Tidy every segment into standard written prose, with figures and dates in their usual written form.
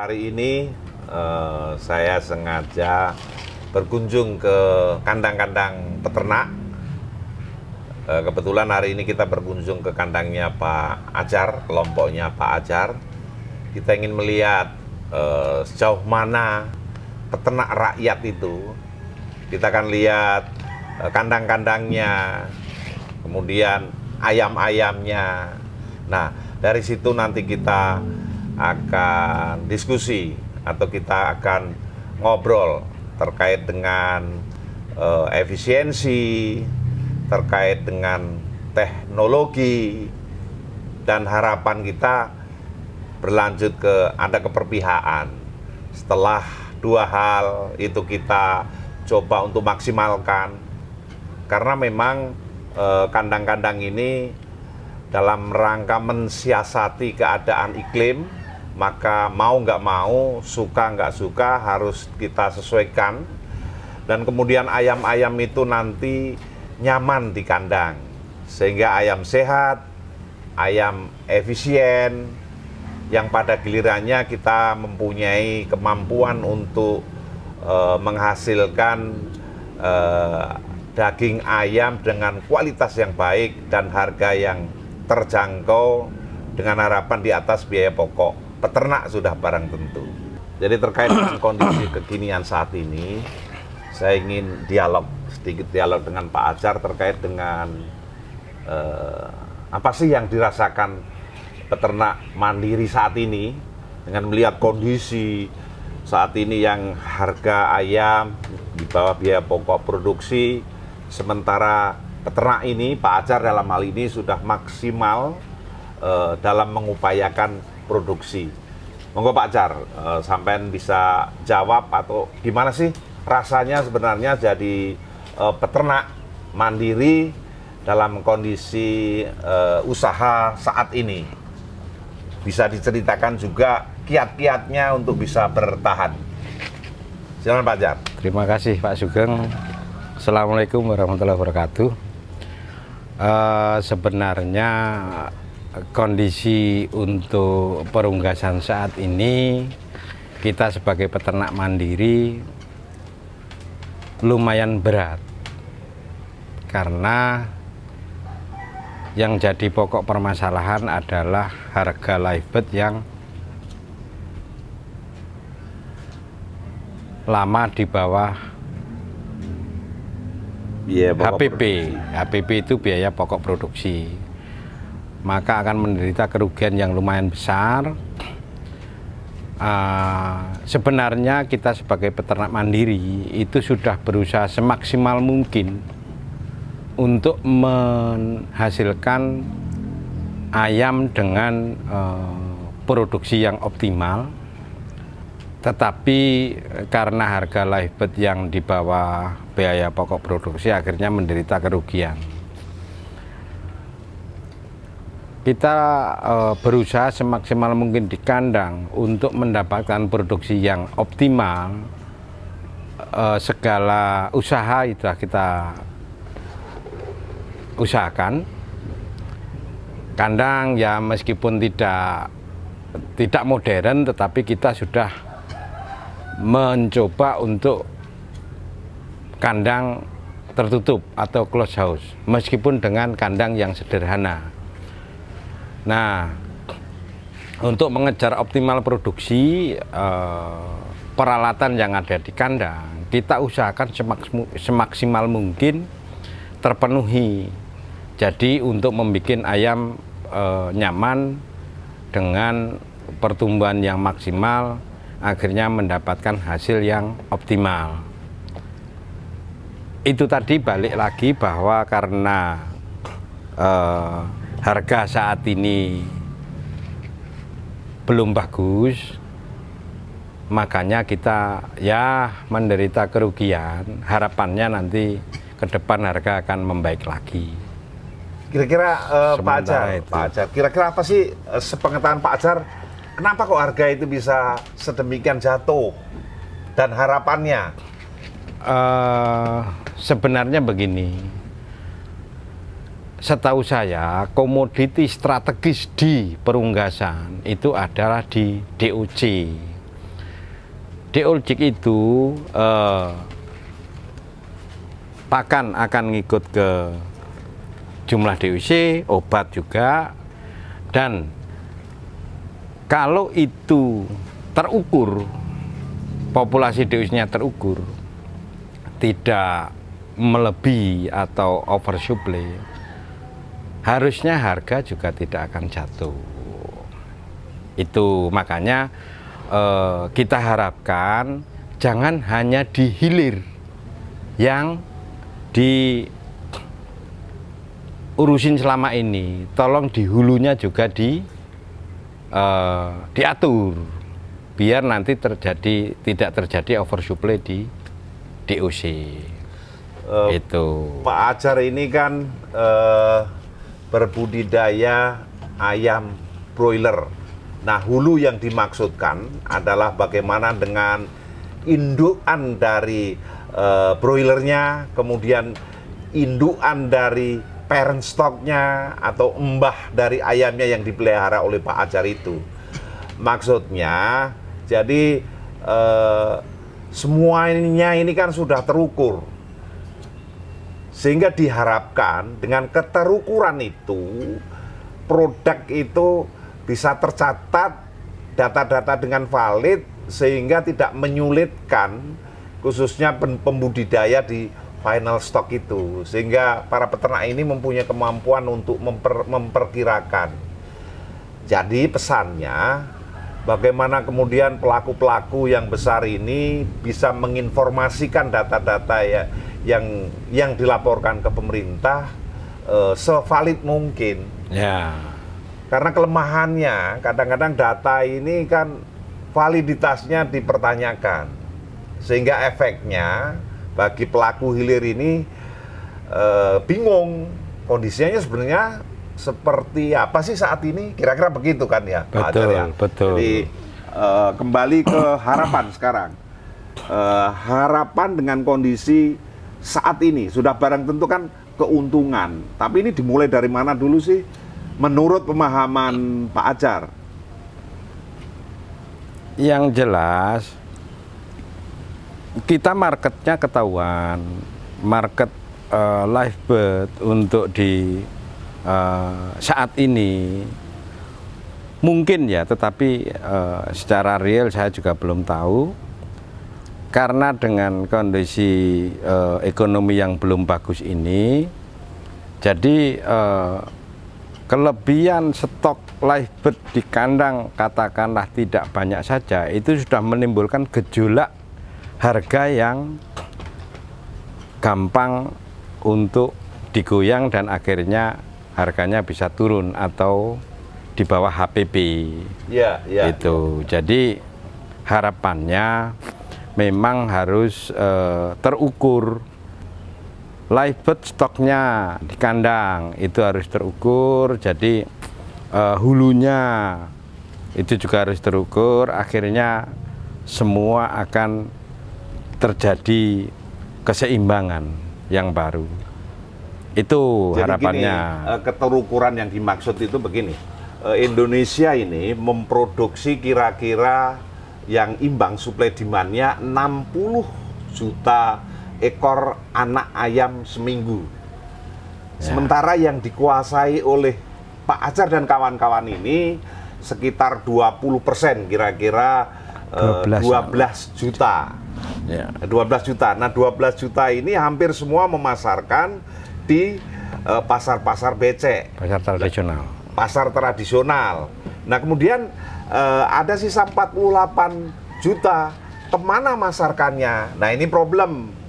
Hari ini saya sengaja berkunjung ke kandang-kandang peternak. Kebetulan hari ini kita berkunjung ke kandangnya Pak Ajar, kelompoknya Pak Ajar. Kita ingin melihat sejauh mana peternak rakyat itu. Kita akan lihat kandang-kandangnya, kemudian ayam-ayamnya. Nah, dari situ nanti kita akan diskusi atau kita akan ngobrol terkait dengan efisiensi, terkait dengan teknologi, dan harapan kita berlanjut ke ada keperpihakan. Setelah dua hal itu kita coba untuk maksimalkan, karena memang kandang-kandang ini dalam rangka mensiasati keadaan iklim, maka mau nggak mau, suka nggak suka harus kita sesuaikan. Dan kemudian ayam-ayam itu nanti nyaman di kandang, sehingga ayam sehat, ayam efisien, yang pada gilirannya kita mempunyai kemampuan untuk menghasilkan daging ayam dengan kualitas yang baik dan harga yang terjangkau, dengan harapan di atas biaya pokok peternak sudah barang tentu. Jadi terkait dengan kondisi kekinian saat ini, saya ingin sedikit dialog dengan Pak Ajar terkait dengan apa sih yang dirasakan peternak mandiri saat ini, dengan melihat kondisi saat ini yang harga ayam di bawah biaya pokok produksi, sementara peternak ini, Pak Ajar dalam hal ini sudah maksimal dalam mengupayakan produksi. Monggo Pak Ajar, sampean bisa jawab atau gimana sih rasanya sebenarnya jadi peternak mandiri dalam kondisi usaha saat ini. Bisa diceritakan juga kiat-kiatnya untuk bisa bertahan. Silakan Pak Ajar. Terima kasih Pak Sugeng. Assalamualaikum warahmatullahi wabarakatuh. Sebenarnya kondisi untuk perunggasan saat ini, kita sebagai peternak mandiri lumayan berat, karena yang jadi pokok permasalahan adalah harga live bird yang lama di bawah HPP itu biaya pokok produksi, maka akan menderita kerugian yang lumayan besar. Sebenarnya kita sebagai peternak mandiri itu sudah berusaha semaksimal mungkin untuk menghasilkan ayam dengan produksi yang optimal, tetapi karena harga live bird yang di bawah biaya pokok produksi akhirnya menderita kerugian. Kita berusaha semaksimal mungkin di kandang untuk mendapatkan produksi yang optimal. Segala usaha itu kita usahakan. Kandang ya meskipun tidak modern, tetapi kita sudah mencoba untuk kandang tertutup atau close house, meskipun dengan kandang yang sederhana. Nah, untuk mengejar optimal produksi, peralatan yang ada di kandang kita usahakan semaksimal mungkin terpenuhi. Jadi untuk membuat ayam nyaman dengan pertumbuhan yang maksimal, akhirnya mendapatkan hasil yang optimal. Itu tadi balik lagi bahwa karena harga saat ini belum bagus, makanya kita ya menderita kerugian. Harapannya nanti ke depan harga akan membaik lagi. Kira-kira Pak Ajar, kira-kira apa sih sepengetahuan Pak Ajar, kenapa kok harga itu bisa sedemikian jatuh dan harapannya? Sebenarnya begini, setahu saya komoditi strategis di perunggasan itu adalah di DOC. Deoljik itu pakan akan ngikut ke jumlah DOC, obat juga, dan kalau itu terukur, populasi DOC-nya terukur, tidak melebihi atau oversupply, harusnya harga juga tidak akan jatuh. Itu makanya kita harapkan jangan hanya di hilir yang diurusin selama ini, tolong di hulunya juga diatur biar nanti tidak terjadi oversupply di DOC. Itu Pak Adjar ini kan berbudidaya ayam broiler. Nah, hulu yang dimaksudkan adalah bagaimana dengan indukan dari broilernya, kemudian indukan dari parent stocknya atau embah dari ayamnya yang dipelihara oleh Pak Adjar itu. Maksudnya, jadi semuanya ini kan sudah terukur. Sehingga diharapkan dengan keterukuran itu, produk itu bisa tercatat data-data dengan valid sehingga tidak menyulitkan khususnya pembudidaya di final stock itu, sehingga para peternak ini mempunyai kemampuan untuk memperkirakan. Jadi pesannya bagaimana kemudian pelaku-pelaku yang besar ini bisa menginformasikan data-data yang dilaporkan ke pemerintah sevalid mungkin. ya. Karena kelemahannya, kadang-kadang data ini kan validitasnya dipertanyakan. Sehingga efeknya bagi pelaku hilir ini bingung. Kondisinya sebenarnya seperti apa sih saat ini? Kira-kira begitu kan ya, Pak Adjar ya? Betul. Jadi kembali ke harapan sekarang. Harapan dengan kondisi saat ini, sudah barang tentu kan keuntungan. Tapi ini dimulai dari mana dulu sih? Menurut pemahaman Pak Adjar? Yang jelas, kita marketnya ketahuan, market live bird untuk di saat ini mungkin ya, tetapi secara real saya juga belum tahu, karena dengan kondisi ekonomi yang belum bagus ini, jadi kelebihan stok live bird di kandang katakanlah tidak banyak saja, itu sudah menimbulkan gejolak harga yang gampang untuk digoyang dan akhirnya harganya bisa turun atau di bawah HPP. Ya. Itu. Jadi harapannya memang harus terukur. Live bird stoknya di kandang itu harus terukur, jadi hulunya itu juga harus terukur, akhirnya semua akan terjadi keseimbangan yang baru. Itu Jadi harapannya. Gini, keterukuran yang dimaksud itu begini, Indonesia ini memproduksi kira-kira yang imbang supply demand-nya 60 juta ekor anak ayam seminggu. Sementara yang dikuasai oleh Pak Adjar dan kawan-kawan ini sekitar 20%, kira-kira 12 juta. 12 juta. Nah, 12 juta ini hampir semua memasarkan di pasar-pasar becek. Pasar tradisional. Pasar tradisional. Nah, kemudian ada sisa 48 juta. Kemana masarkannya? Nah, ini problem.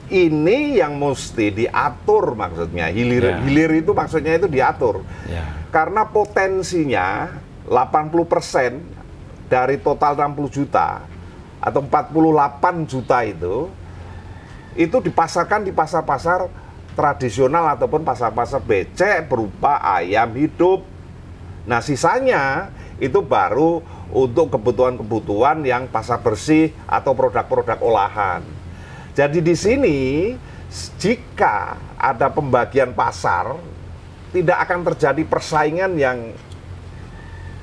Ini yang mesti diatur maksudnya. Hilir itu maksudnya itu diatur. Karena potensinya 80% dari total 60 juta atau 48 juta itu dipasarkan di pasar-pasar tradisional ataupun pasar-pasar becek berupa ayam hidup. Nah, sisanya itu baru untuk kebutuhan-kebutuhan yang pasar bersih atau produk-produk olahan. Jadi di sini jika ada pembagian pasar, tidak akan terjadi persaingan yang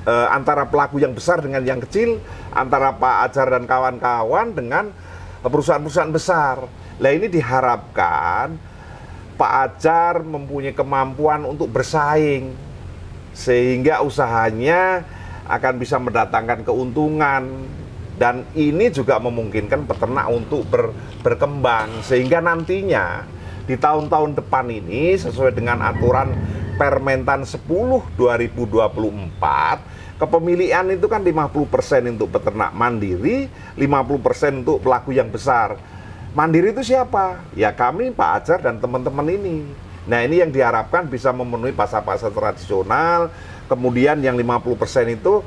antara pelaku yang besar dengan yang kecil, antara Pak Adjar dan kawan-kawan dengan perusahaan-perusahaan besar. Nah ini diharapkan Pak Adjar mempunyai kemampuan untuk bersaing sehingga usahanya akan bisa mendatangkan keuntungan, dan ini juga memungkinkan peternak untuk berkembang sehingga nantinya di tahun-tahun depan ini sesuai dengan aturan Permentan 10 2024, kepemilikan itu kan 50% untuk peternak mandiri, 50% untuk pelaku yang besar. Mandiri itu siapa? Ya kami, Pak Adjar dan teman-teman ini. Nah ini yang diharapkan bisa memenuhi pasar-pasar tradisional, kemudian yang 50% itu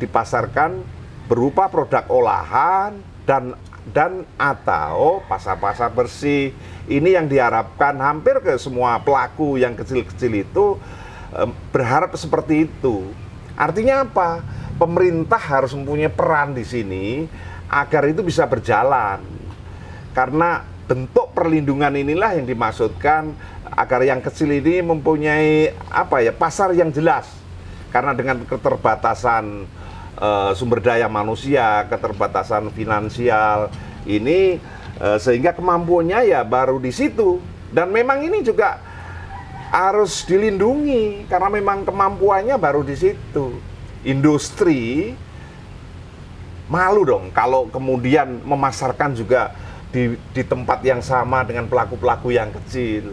dipasarkan berupa produk olahan dan atau pasar-pasar bersih. Ini yang diharapkan hampir ke semua pelaku yang kecil-kecil itu berharap seperti itu. Artinya apa? Pemerintah harus mempunyai peran di sini agar itu bisa berjalan. Karena bentuk perlindungan inilah yang dimaksudkan agar yang kecil ini mempunyai pasar yang jelas. Karena dengan keterbatasan sumber daya manusia, keterbatasan finansial ini sehingga kemampuannya ya baru di situ. Dan memang ini juga harus dilindungi karena memang kemampuannya baru di situ. Industri malu dong kalau kemudian memasarkan juga di tempat yang sama dengan pelaku-pelaku yang kecil.